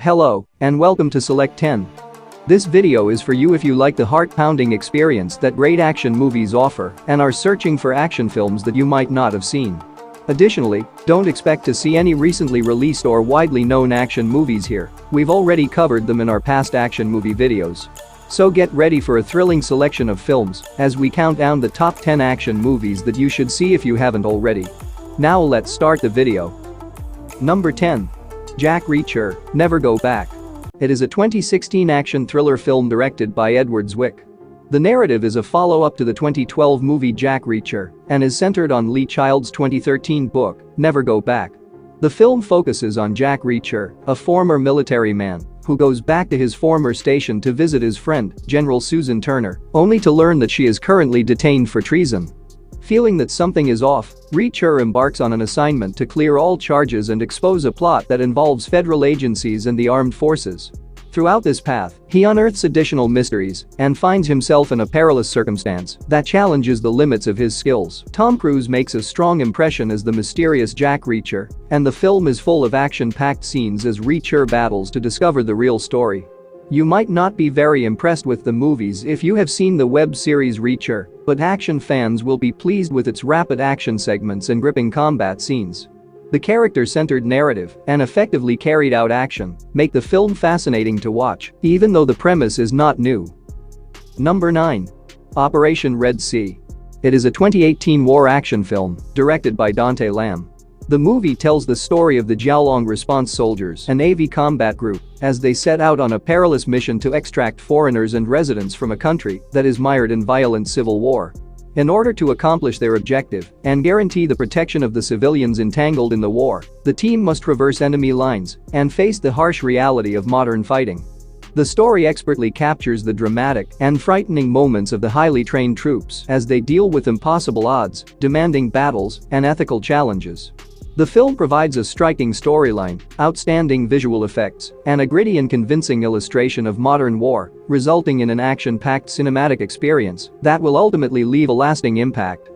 Hello, and welcome to Select 10. This video is for you if you like the heart-pounding experience that great action movies offer and are searching for action films that you might not have seen. Additionally, don't expect to see any recently released or widely known action movies here. We've already covered them in our past action movie videos. So get ready for a thrilling selection of films as we count down the top 10 action movies that you should see if you haven't already. Now let's start the video. Number 10. Jack Reacher, Never Go Back. It is a 2016 action thriller film directed by Edward Zwick. The narrative is a follow-up to the 2012 movie Jack Reacher and is centered on Lee Child's 2013 book, Never Go Back. The film focuses on Jack Reacher, a former military man who goes back to his former station to visit his friend, General Susan Turner, only to learn that she is currently detained for treason. Feeling that something is off, Reacher embarks on an assignment to clear all charges and expose a plot that involves federal agencies and the armed forces. Throughout this path, he unearths additional mysteries and finds himself in a perilous circumstance that challenges the limits of his skills. Tom Cruise makes a strong impression as the mysterious Jack Reacher, and the film is full of action-packed scenes as Reacher battles to discover the real story. You might not be very impressed with the movies if you have seen the web series Reacher, but action fans will be pleased with its rapid action segments and gripping combat scenes. The character-centered narrative and effectively carried out action make the film fascinating to watch, even though the premise is not new. Number 9. Operation Red Sea. It is a 2018 war action film directed by Dante Lam. The movie tells the story of the Jiaolong Response Soldiers, an AV combat group, as they set out on a perilous mission to extract foreigners and residents from a country that is mired in violent civil war. In order to accomplish their objective and guarantee the protection of the civilians entangled in the war, the team must traverse enemy lines and face the harsh reality of modern fighting. The story expertly captures the dramatic and frightening moments of the highly trained troops as they deal with impossible odds, demanding battles, and ethical challenges. The film provides a striking storyline, outstanding visual effects, and a gritty and convincing illustration of modern war, resulting in an action-packed cinematic experience that will ultimately leave a lasting impact.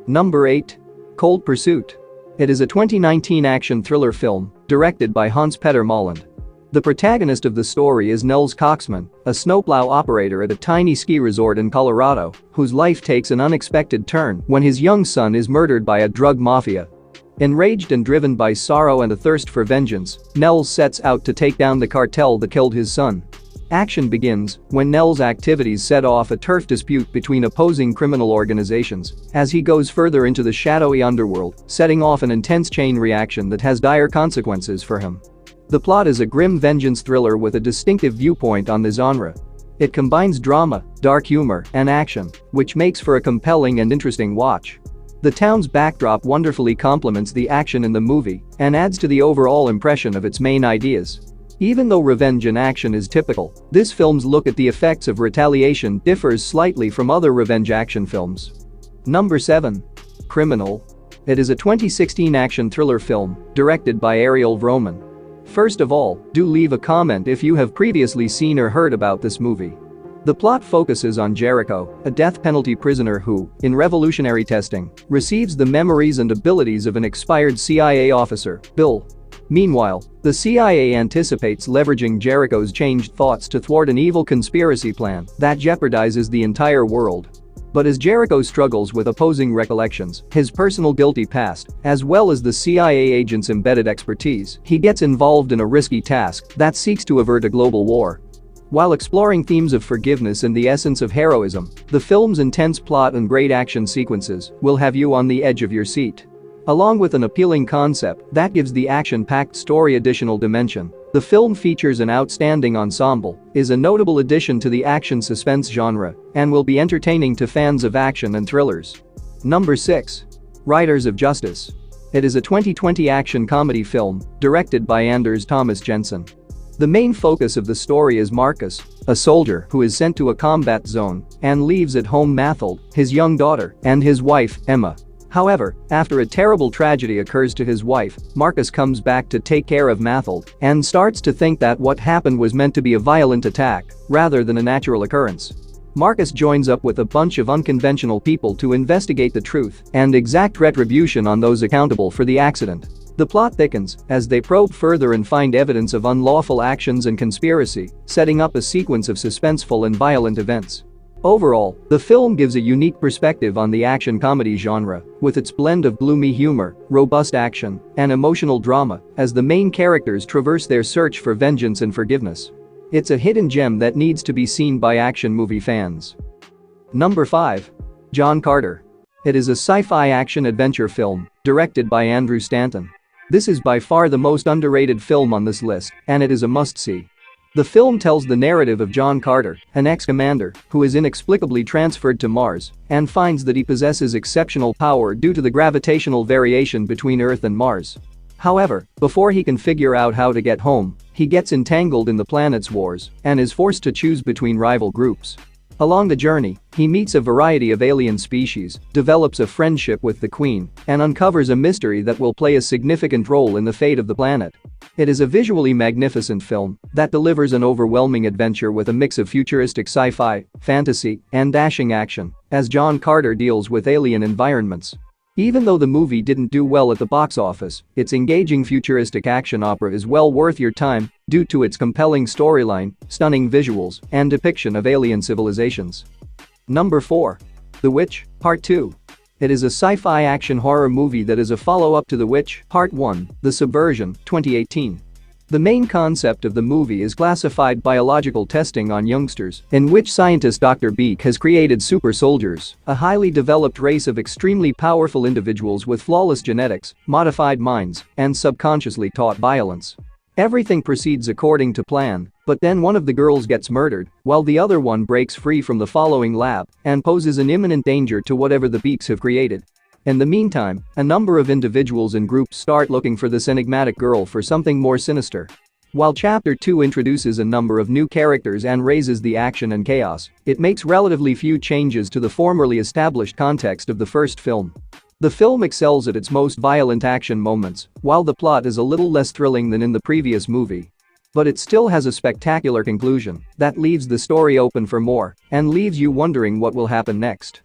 Number 8. Cold Pursuit. It is a 2019 action thriller film directed by Hans-Peter Molland. The protagonist of the story is Nels Coxman, a snowplow operator at a tiny ski resort in Colorado, whose life takes an unexpected turn when his young son is murdered by a drug mafia. Enraged and driven by sorrow and a thirst for vengeance, Nels sets out to take down the cartel that killed his son. Action begins when Nels' activities set off a turf dispute between opposing criminal organizations as he goes further into the shadowy underworld, setting off an intense chain reaction that has dire consequences for him. The plot is a grim vengeance thriller with a distinctive viewpoint on the genre. It combines drama, dark humor, and action, which makes for a compelling and interesting watch. The town's backdrop wonderfully complements the action in the movie and adds to the overall impression of its main ideas. Even though revenge in action is typical, this film's look at the effects of retaliation differs slightly from other revenge action films. Number 7. Criminal. It is a 2016 action thriller film directed by Ariel Vroman. First of all, do leave a comment if you have previously seen or heard about this movie. The plot focuses on Jericho, a death penalty prisoner who, in revolutionary testing, receives the memories and abilities of an expired CIA officer, Bill. Meanwhile, the CIA anticipates leveraging Jericho's changed thoughts to thwart an evil conspiracy plan that jeopardizes the entire world. But as Jericho struggles with opposing recollections, his personal guilty past, as well as the CIA agent's embedded expertise, he gets involved in a risky task that seeks to avert a global war. While exploring themes of forgiveness and the essence of heroism, the film's intense plot and great action sequences will have you on the edge of your seat. Along with an appealing concept that gives the action-packed story additional dimension, the film features an outstanding ensemble, is a notable addition to the action suspense genre, and will be entertaining to fans of action and thrillers. Number 6. Riders of Justice. It is a 2020 action comedy film directed by Anders Thomas Jensen. The main focus of the story is Marcus, a soldier who is sent to a combat zone and leaves at home Mathilde, his young daughter, and his wife, Emma. However, after a terrible tragedy occurs to his wife, Marcus comes back to take care of Mathilde and starts to think that what happened was meant to be a violent attack rather than a natural occurrence. Marcus joins up with a bunch of unconventional people to investigate the truth and exact retribution on those accountable for the accident. The plot thickens as they probe further and find evidence of unlawful actions and conspiracy, setting up a sequence of suspenseful and violent events. Overall, the film gives a unique perspective on the action comedy genre, with its blend of gloomy humor, robust action, and emotional drama, as the main characters traverse their search for vengeance and forgiveness. It's a hidden gem that needs to be seen by action movie fans. Number 5. John Carter. It is a sci-fi action-adventure film, directed by Andrew Stanton. This is by far the most underrated film on this list, and it is a must-see. The film tells the narrative of John Carter, an ex-commander who is inexplicably transferred to Mars and finds that he possesses exceptional power due to the gravitational variation between Earth and Mars. However, before he can figure out how to get home, he gets entangled in the planet's wars and is forced to choose between rival groups. Along the journey, he meets a variety of alien species, develops a friendship with the Queen, and uncovers a mystery that will play a significant role in the fate of the planet. It is a visually magnificent film that delivers an overwhelming adventure with a mix of futuristic sci-fi, fantasy, and dashing action, as John Carter deals with alien environments. Even though the movie didn't do well at the box office, its engaging futuristic action opera is well worth your time due to its compelling storyline, stunning visuals, and depiction of alien civilizations. Number 4. The Witch, Part 2. It is a sci-fi action horror movie that is a follow-up to The Witch, Part 1, The Subversion, 2018. The main concept of the movie is classified biological testing on youngsters, in which scientist Dr. Beak has created super soldiers, a highly developed race of extremely powerful individuals with flawless genetics, modified minds, and subconsciously taught violence. Everything proceeds according to plan, but then one of the girls gets murdered, while the other one breaks free from the following lab and poses an imminent danger to whatever the Beaks have created. In the meantime, a number of individuals and groups start looking for this enigmatic girl for something more sinister. While Chapter 2 introduces a number of new characters and raises the action and chaos, it makes relatively few changes to the formerly established context of the first film. The film excels at its most violent action moments, while the plot is a little less thrilling than in the previous movie. But it still has a spectacular conclusion that leaves the story open for more and leaves you wondering what will happen next.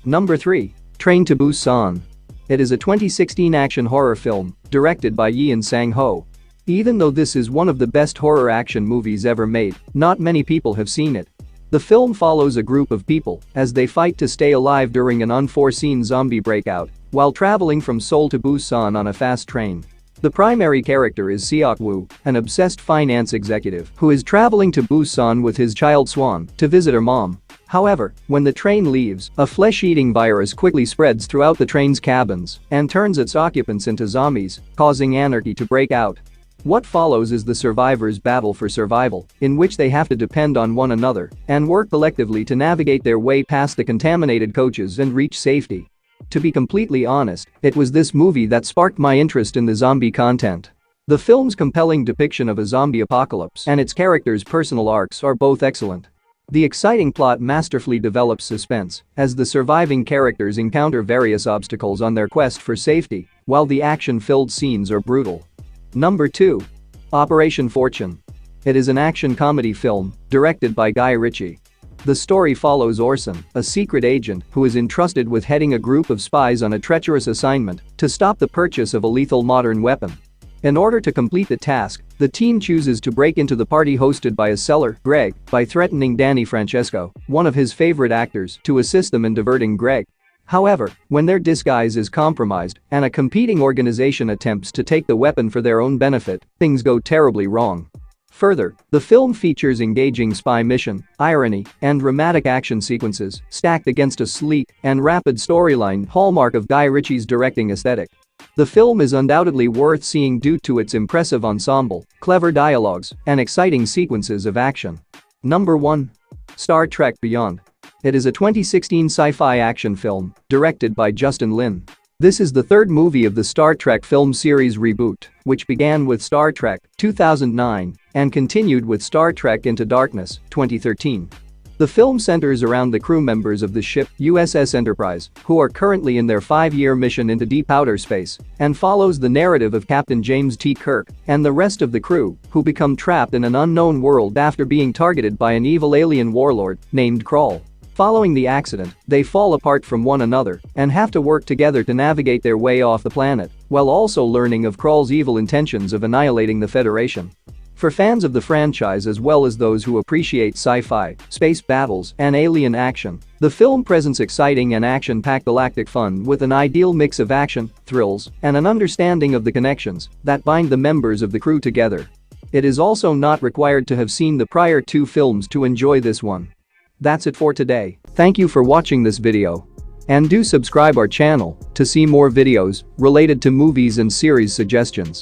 Number 3. Train to Busan. It is a 2016 action horror film directed by Yeon Sang-ho. Even though this is one of the best horror action movies ever made, not many people have seen it. The film follows a group of people as they fight to stay alive during an unforeseen zombie breakout while traveling from Seoul to Busan on a fast train. The primary character is Seok-woo, an obsessed finance executive who is traveling to Busan with his child Swan to visit her mom. However, when the train leaves, a flesh-eating virus quickly spreads throughout the train's cabins and turns its occupants into zombies, causing anarchy to break out. What follows is the survivors' battle for survival, in which they have to depend on one another and work collectively to navigate their way past the contaminated coaches and reach safety. To be completely honest, it was this movie that sparked my interest in the zombie content. The film's compelling depiction of a zombie apocalypse and its characters' personal arcs are both excellent. The exciting plot masterfully develops suspense as the surviving characters encounter various obstacles on their quest for safety, while the action-filled scenes are brutal. Number 2. Operation Fortune. It is an action comedy film directed by Guy Ritchie. The story follows Orson, a secret agent who is entrusted with heading a group of spies on a treacherous assignment to stop the purchase of a lethal modern weapon. In order to complete the task, the team chooses to break into the party hosted by a seller, Greg, by threatening Danny Francesco, one of his favorite actors, to assist them in diverting Greg. However, when their disguise is compromised and a competing organization attempts to take the weapon for their own benefit, things go terribly wrong. Further, the film features engaging spy mission, irony, and dramatic action sequences stacked against a sleek and rapid storyline hallmark of Guy Ritchie's directing aesthetic. The film is undoubtedly worth seeing due to its impressive ensemble, clever dialogues, and exciting sequences of action. Number 1. Star Trek Beyond. It is a 2016 sci-fi action film directed by Justin Lin. This is the third movie of the Star Trek film series reboot, which began with Star Trek 2009 and continued with Star Trek Into Darkness 2013. The film centers around the crew members of the ship USS Enterprise, who are currently in their 5-year mission into deep outer space, and follows the narrative of Captain James T. Kirk and the rest of the crew, who become trapped in an unknown world after being targeted by an evil alien warlord named Krall. Following the accident, they fall apart from one another and have to work together to navigate their way off the planet, while also learning of Krull's evil intentions of annihilating the Federation. For fans of the franchise as well as those who appreciate sci-fi, space battles, and alien action, the film presents exciting and action-packed galactic fun with an ideal mix of action, thrills, and an understanding of the connections that bind the members of the crew together. It is also not required to have seen the prior 2 films to enjoy this one. That's it for today. Thank you for watching this video. And do subscribe our channel to see more videos related to movies and series suggestions.